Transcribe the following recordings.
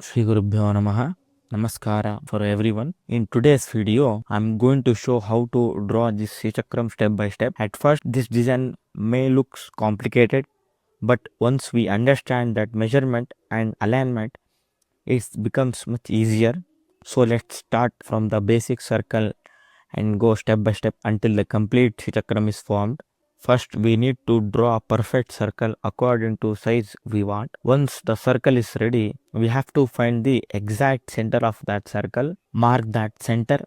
Shri Gurubhyo Namaha. Namaskara for everyone. In today's video, I'm going to show how to draw this Shikram step by step. At first, this design may look complicated, but once we understand that measurement and alignment, it becomes much easier. So let's start from the basic circle and go step by step until the complete Shikram is formed. First, we need to draw a perfect circle according to size we want. Once the circle is ready, we have to find the exact center of that circle. Mark that center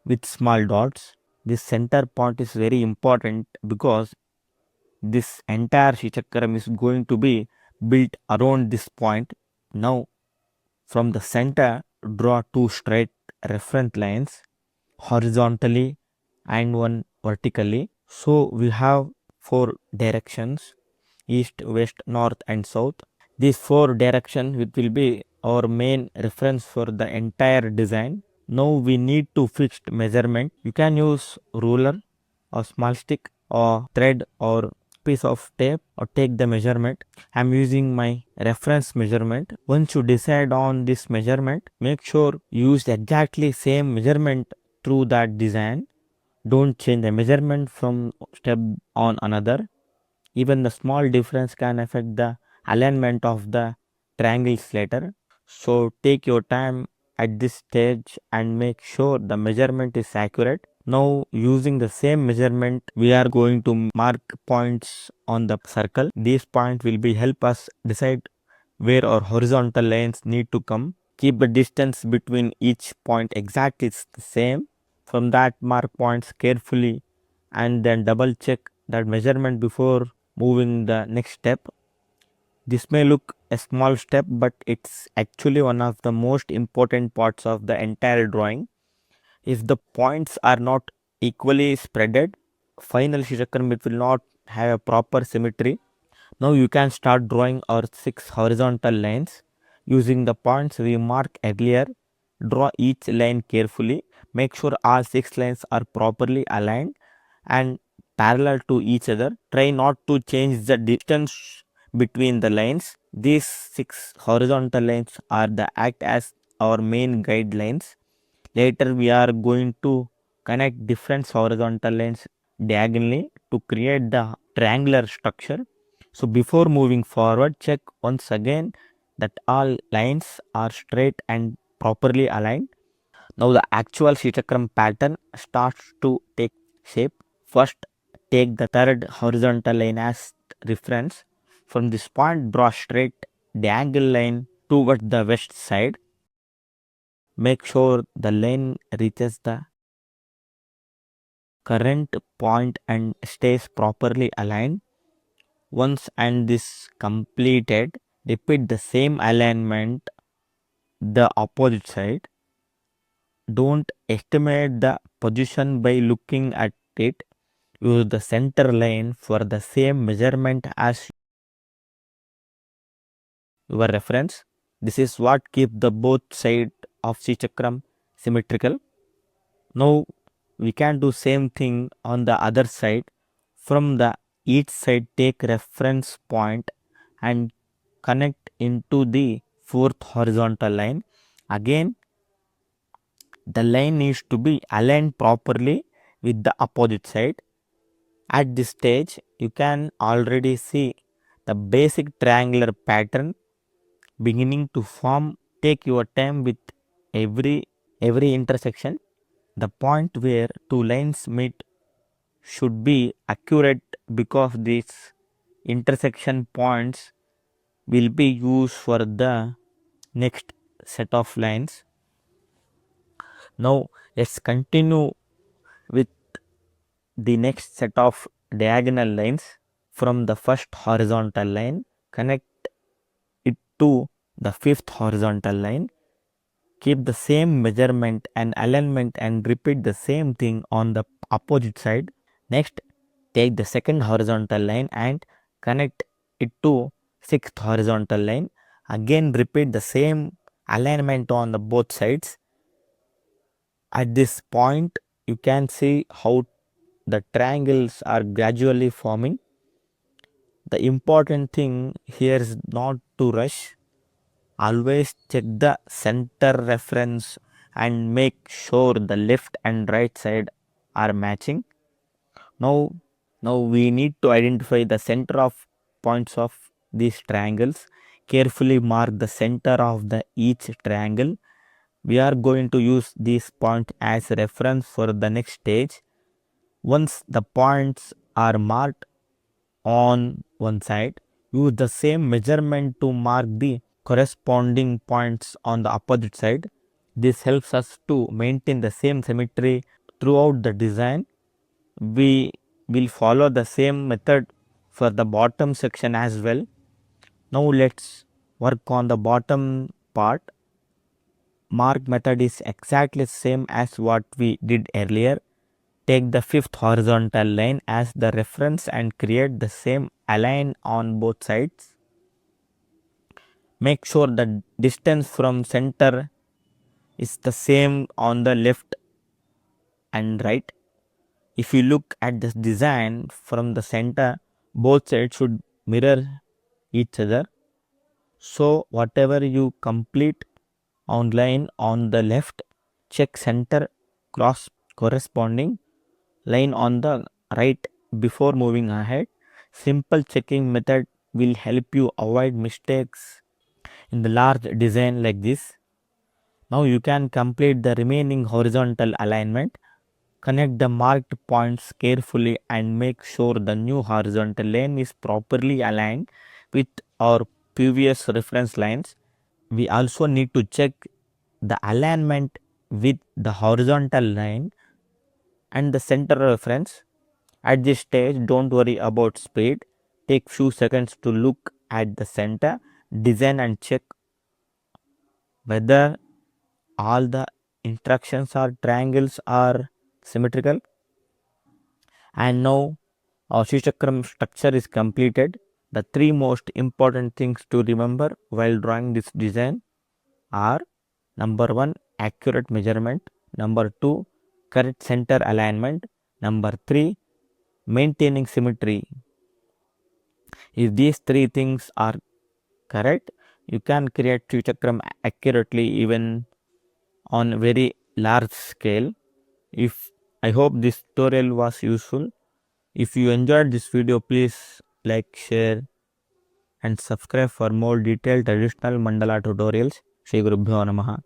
with small dots. This center point is very important because this entire Shikram is going to be built around this point. Now, from the center, draw two straight reference lines horizontally and one vertically. So we have four directions: east, west, north and south. These four directions will be our main reference for the entire design. Now we need to fix measurement. You can use ruler or small stick or thread or piece of tape or take the measurement. I'm using my reference measurement. Once you decide on this measurement, make sure you use exactly same measurement through that design. Don't change the measurement from step on another. Even the small difference can affect the alignment of the triangles later. So take your time at this stage and make sure the measurement is accurate. Now using the same measurement, we are going to mark points on the circle. These points will be help us decide where our horizontal lines need to come. Keep the distance between each point exactly the same. From that, mark points carefully and then double check that measurement before moving the next step. This may look a small step, but it's actually one of the most important parts of the entire drawing. If the points are not equally spreaded, final Shikaram will not have a proper symmetry. Now you can start drawing our 6 horizontal lines using the points we marked earlier. Draw each line carefully. Make sure all 6 lines are properly aligned and parallel to each other. Try not to change the distance between the lines. These 6 horizontal lines are the act as our main guidelines. Later we are going to connect different horizontal lines diagonally to create the triangular structure. So before moving forward, check once again that all lines are straight and properly aligned. Now the actual Shikram pattern starts to take shape. First, take the third horizontal line as reference. From this point, draw straight diagonal line towards the west side. Make sure the line reaches the current point and stays properly aligned. Once and this completed, repeat the same alignment the opposite side. Don't estimate the position by looking at it. Use the center line for the same measurement as your reference. This is what keeps the both side of Chakram symmetrical. Now we can do same thing on the other side. From the each side take reference point and connect into the fourth horizontal line. Again the line needs to be aligned properly with the opposite side. At this stage you can already see the basic triangular pattern beginning to form. Take your time with every intersection. The point where two lines meet should be accurate because these intersection points will be used for the next set of lines. Now let's continue with the next set of diagonal lines. From the first horizontal line, connect it to the fifth horizontal line. Keep the same measurement and alignment and repeat the same thing on the opposite side. Next, take the second horizontal line and connect it to sixth horizontal line. Again repeat the same alignment on the both sides. At this point you can see how the triangles are gradually forming. The important thing here is not to rush. Always check the center reference and make sure the left and right side are matching. Now, we need to identify the center of points of these triangles. Carefully mark the center of each triangle. We are going to use these points as reference for the next stage. Once the points are marked on one side, use the same measurement to mark the corresponding points on the opposite side. This helps us to maintain the same symmetry throughout the design. We will follow the same method for the bottom section as well. Now let's work on the bottom part. Mark method is exactly the same as what we did earlier. Take the fifth horizontal line as the reference and create the same align on both sides. Make sure the distance from center is the same on the left and right. If you look at this design from the center, both sides should mirror each other. So whatever you complete on line on the left, check center cross corresponding line on the right before moving ahead. Simple checking method will help you avoid mistakes in the large design like this. Now you can complete the remaining horizontal alignment. Connect the marked points carefully and make sure the new horizontal line is properly aligned with our previous reference lines. We also need to check the alignment with the horizontal line and the center reference. At this stage, don't worry about speed. Take few seconds to look at the center, design and check whether all the interactions or triangles are symmetrical. And now our Shikram structure is completed. The three most important things to remember while drawing this design are: number 1, accurate measurement; number 2, correct center alignment; number 3, maintaining symmetry. If these three things are correct, you can create Chakram accurately even on very large scale. I hope this tutorial was useful. If you enjoyed this video, please like, share and subscribe for more detailed traditional mandala tutorials. Shri Gurubhyo Namaha.